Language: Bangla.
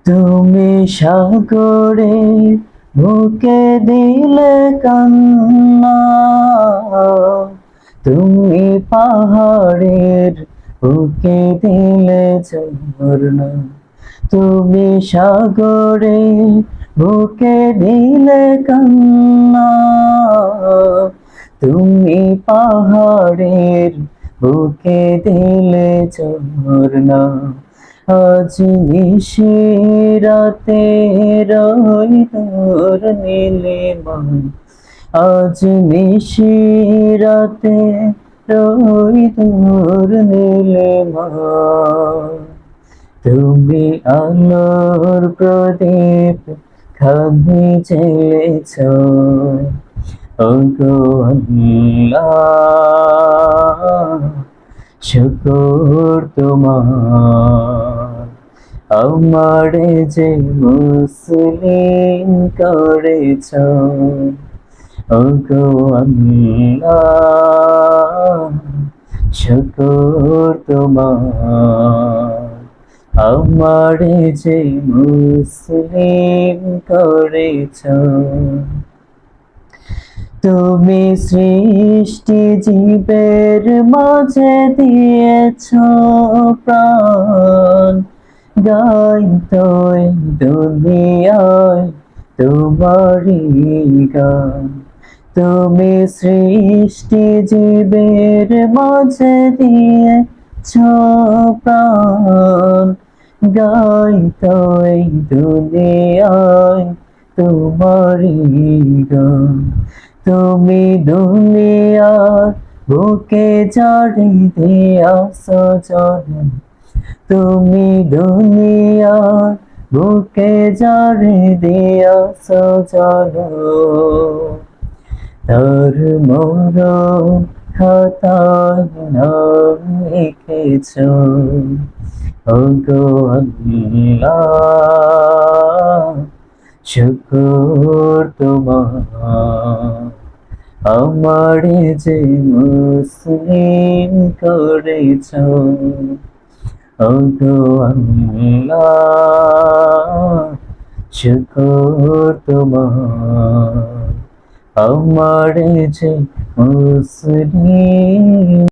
তুমি সাগরে বুকে দিলে কান্না, তুমি পাহাড়ের বুকে দিলে ঝরনা। তুমি সাগরে বুকে দিলে কান্না, তুমি পাহাড়ের বুকে দিলে ঝরনা। আজ নিশিরাতে রই তোর নীলিমা, আজ নিশিরাতে রই তোর নীলিমা। তুমি আলোর প্রদীপ খানি জ্বেলেছ, ওগো আল্লাহ শুকর তোমার। আমারে যে মুসলিম করেছ, ওগো আল্লাহ শুকর তোমার। আমারে যে মুসলিম করেছ। তুমি সৃষ্টি জীবের মাঝে দিয়েছ প্রাণ, গাই তোই দুনিয়ায় তোমারই গান। তুমি সৃষ্টি জীবের মাঝে দিয়েছ প্রাণ, গাই তোই দুনিয়ায় তোমারই গান। তুমি দুনিয়ার বুকে জারি দিয়াছ জনম, তুমি দুনিয়ার বুকে জারি দিয়াছ জনম। তার মরণ খাতায় নাম লিখেছ, ওগো আল্লাহ শুকর তোমার। আমারে যে মুসলিম করেছ, ওগো আল্লাহ শুকর তোমার। আমারে যে মুসলিম